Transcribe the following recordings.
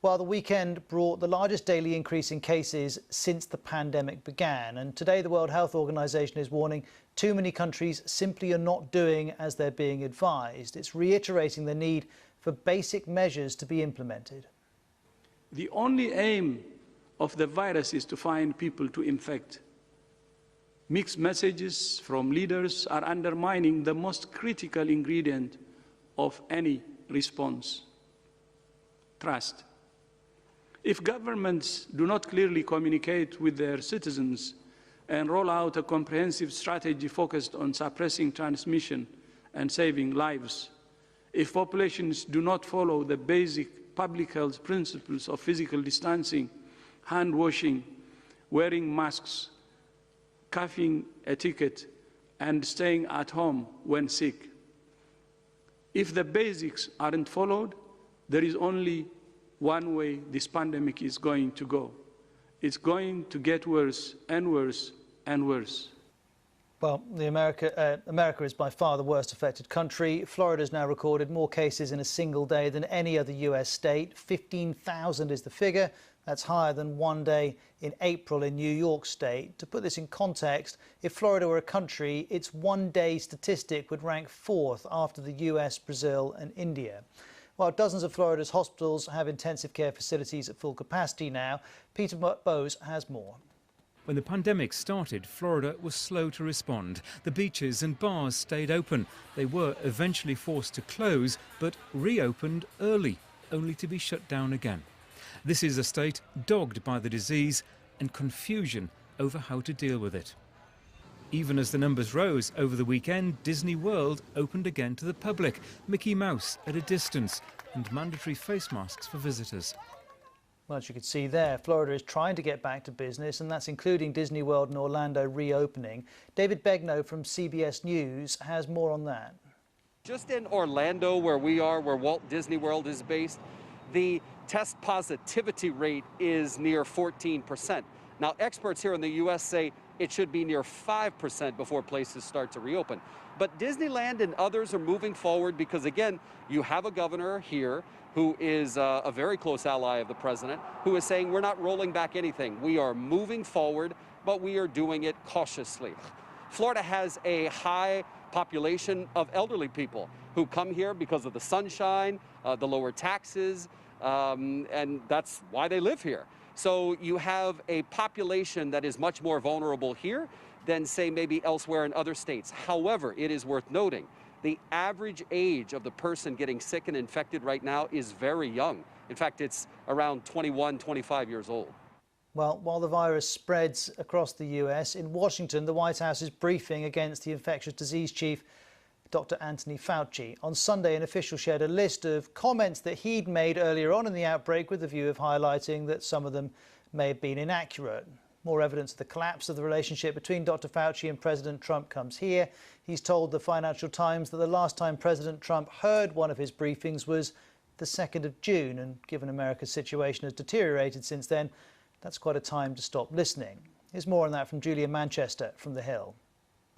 Well, the weekend brought the largest daily increase in cases since the pandemic began. And today, the World Health Organization is warning too many countries simply are not doing as they're being advised. It's reiterating the need for basic measures to be implemented. The only aim of the virus is to find people to infect. Mixed messages from leaders are undermining the most critical ingredient of any response: trust. If governments do not clearly communicate with their citizens and roll out a comprehensive strategy focused on suppressing transmission and saving lives, if populations do not follow the basic public health principles of physical distancing, hand washing, wearing masks, coughing etiquette, and staying at home when sick, if the basics aren't followed, there is only one way this pandemic is going to go. It's going to get worse and worse and worse. Well, America is by far the worst affected country. Florida's now recorded more cases in a single day than any other US state. 15,000 is the figure. That's higher than one day in April in New York State. To put this in context, if Florida were a country, its one-day statistic would rank fourth after the US, Brazil and India. While dozens of Florida's hospitals have intensive care facilities at full capacity now, Peter Bowes has more. When the pandemic started, Florida was slow to respond. The beaches and bars stayed open. They were eventually forced to close, but reopened early, only to be shut down again. This is a state dogged by the disease and confusion over how to deal with it. Even as the numbers rose over the weekend, Disney World opened again to the public, Mickey Mouse at a distance, and mandatory face masks for visitors. Well, as you can see there, Florida is trying to get back to business, and that's including Disney World and Orlando reopening. David Begnaud from CBS News has more on that. Just in Orlando, where we are, where Walt Disney World is based, the test positivity rate is near 14%. Now, experts here in the U.S. say it should be near 5% before places start to reopen. But Disneyland and others are moving forward because, again, you have a governor here who is a very close ally of the president, who is saying we're not rolling back anything. We are moving forward, but we are doing it cautiously. Florida has a high population of elderly people who come here because of the sunshine, the lower taxes, and that's why they live here. So you have a population that is much more vulnerable here than, say, maybe elsewhere in other states. However, it is worth noting, the average age of the person getting sick and infected right now is very young. In fact, it's around 21, 25 years old. Well, while the virus spreads across the US, in Washington, the White House is briefing against the infectious disease chief, Dr Anthony Fauci. On Sunday, an official shared a list of comments that he'd made earlier on in the outbreak with the view of highlighting that some of them may have been inaccurate. More evidence of the collapse of the relationship between Dr Fauci and President Trump comes here. He's told the Financial Times that the last time President Trump heard one of his briefings was the 2nd of June, and given America's situation has deteriorated since then, that's quite a time to stop listening. Here's more on that from Julia Manchester from The Hill.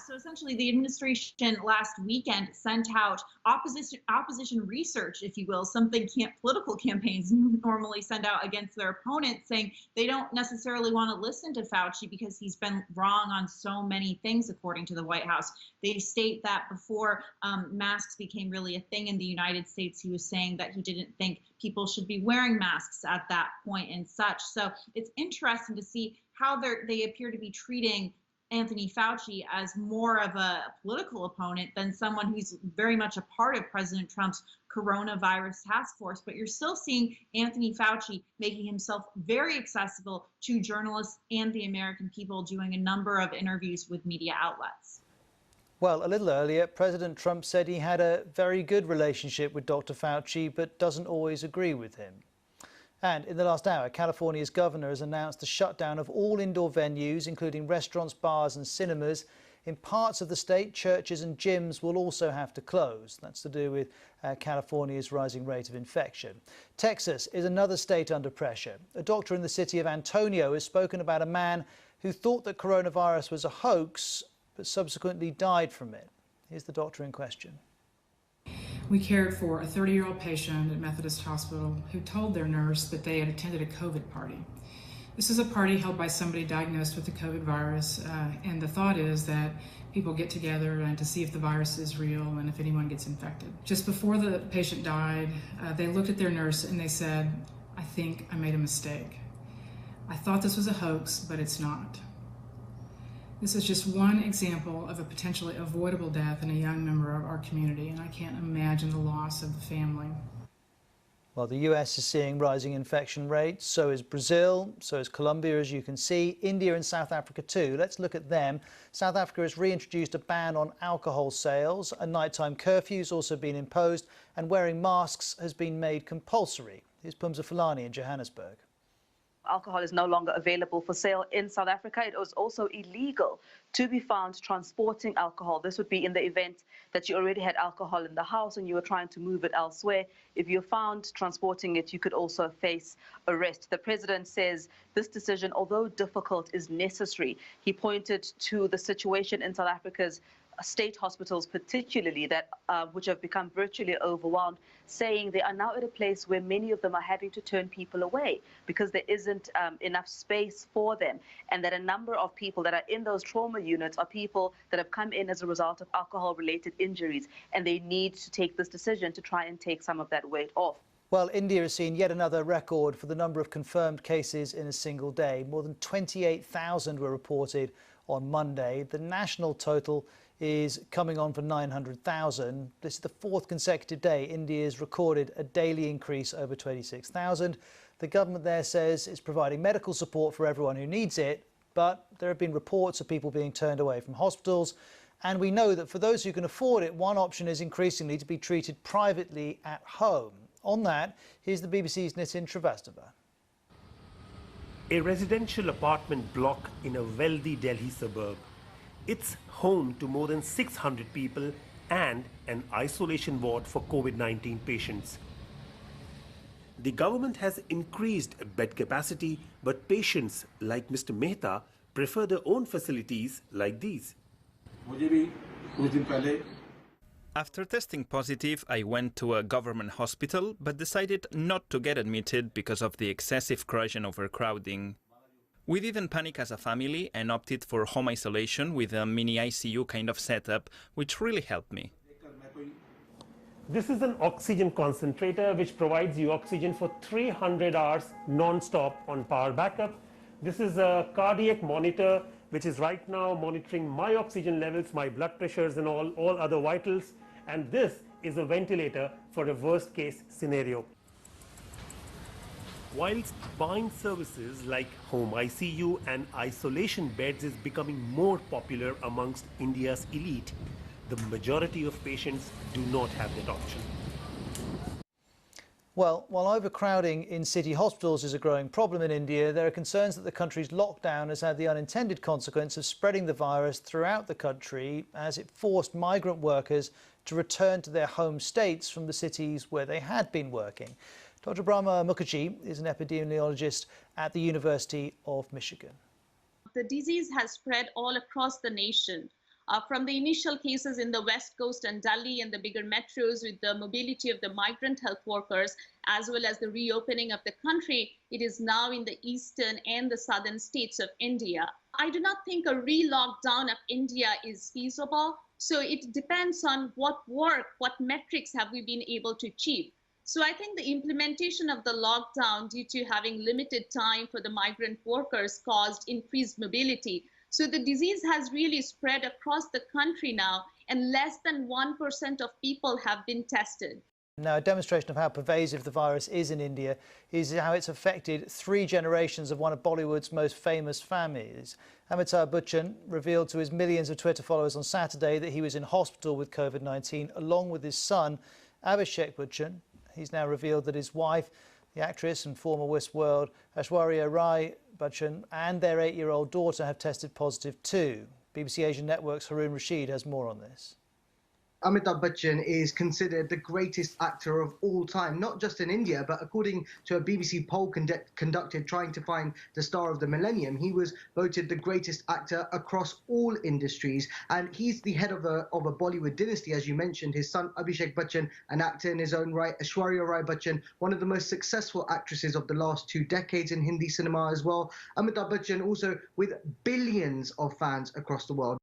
So essentially, the administration last weekend sent out opposition research, if you will, something political campaigns normally send out against their opponents, saying they don't necessarily want to listen to Fauci because he's been wrong on so many things, according to the White House. They state that before masks became really a thing in the United States, he was saying that he didn't think people should be wearing masks at that point and such. So it's interesting to see how they appear to be treating Anthony Fauci as more of a political opponent than someone who's very much a part of President Trump's coronavirus task force. But you're still seeing Anthony Fauci making himself very accessible to journalists and the American people, doing a number of interviews with media outlets. Well, a little earlier, President Trump said he had a very good relationship with Dr Fauci, but doesn't always agree with him. And in the last hour, California's governor has announced the shutdown of all indoor venues, including restaurants, bars and cinemas. In parts of the state, churches and gyms will also have to close. That's to do with California's rising rate of infection. Texas is another state under pressure. A doctor in the city of Antonio has spoken about a man who thought that coronavirus was a hoax, but subsequently died from it. Here's the doctor in question. We cared for a 30-year-old patient at Methodist Hospital who told their nurse that they had attended a COVID party. This is a party held by somebody diagnosed with the COVID virus, and the thought is that people get together and to see if the virus is real and if anyone gets infected. Just before the patient died, they looked at their nurse and they said, "I think I made a mistake. I thought this was a hoax, but it's not." This is just one example of a potentially avoidable death in a young member of our community, and I can't imagine the loss of the family. Well, the US is seeing rising infection rates, so is Brazil, so is Colombia, as you can see, India and South Africa too. Let's look at them. South Africa has reintroduced a ban on alcohol sales, a nighttime curfew has also been imposed, and wearing masks has been made compulsory. Here's Pumza Fulani in Johannesburg. Alcohol is no longer available for sale in South Africa. It was also illegal to be found transporting alcohol. This would be in the event that you already had alcohol in the house and you were trying to move it elsewhere. If you're found transporting it, you could also face arrest. The president says this decision, although difficult, is necessary. He pointed to the situation in South Africa's state hospitals, particularly that which have become virtually overwhelmed, saying they are now at a place where many of them are having to turn people away because there isn't enough space for them, and that a number of people that are in those trauma units are people that have come in as a result of alcohol-related injuries, and they need to take this decision to try and take some of that weight off. Well, India has seen yet another record for the number of confirmed cases in a single day. More than 28,000 were reported on Monday. The national total is coming on for 900,000. This is the fourth consecutive day India has recorded a daily increase over 26,000. The government there says it's providing medical support for everyone who needs it, but there have been reports of people being turned away from hospitals. And we know that for those who can afford it, one option is increasingly to be treated privately at home. On that, here's the BBC's Nitin Srivastava. A residential apartment block in a wealthy Delhi suburb. It's home to more than 600 people and an isolation ward for COVID-19 patients. The government has increased bed capacity, but patients like Mr. Mehta prefer their own facilities like these. After testing positive, I went to a government hospital, but decided not to get admitted because of the excessive crush and overcrowding. We didn't panic as a family and opted for home isolation with a mini ICU kind of setup, which really helped me. This is an oxygen concentrator which provides you oxygen for 300 hours non-stop on power backup. This is a cardiac monitor which is right now monitoring my oxygen levels, my blood pressures and all other vitals. And this is a ventilator for a worst case scenario. Whilst buying services like home ICU and isolation beds is becoming more popular amongst India's elite, the majority of patients do not have that option. Well, while overcrowding in city hospitals is a growing problem in India, there are concerns that the country's lockdown has had the unintended consequence of spreading the virus throughout the country as it forced migrant workers to return to their home states from the cities where they had been working. Dr Brahma Mukherjee is an epidemiologist at the University of Michigan. The disease has spread all across the nation. From the initial cases in the West Coast and Delhi and the bigger metros with the mobility of the migrant health workers, as well as the reopening of the country, it is now in the eastern and the southern states of India. I do not think a re-lockdown of India is feasible. So it depends on what metrics have we been able to achieve. So I think the implementation of the lockdown due to having limited time for the migrant workers caused increased mobility. So the disease has really spread across the country now, and less than 1% of people have been tested. Now, a demonstration of how pervasive the virus is in India is how it's affected 3 generations of one of Bollywood's most famous families. Amitabh Bachchan revealed to his millions of Twitter followers on Saturday that he was in hospital with COVID-19 along with his son, Abhishek Bachchan. He's now revealed that his wife, the actress and former Miss World Aishwarya Rai Bachchan, and their 8-year-old daughter have tested positive too. BBC Asian Network's Haroon Rashid has more on this. Amitabh Bachchan is considered the greatest actor of all time, not just in India, but according to a BBC poll conducted trying to find the star of the millennium, he was voted the greatest actor across all industries. And he's the head of a Bollywood dynasty, as you mentioned. His son Abhishek Bachchan, an actor in his own right, Aishwarya Rai Bachchan, one of the most successful actresses of the last 2 decades in Hindi cinema as well. Amitabh Bachchan also with billions of fans across the world.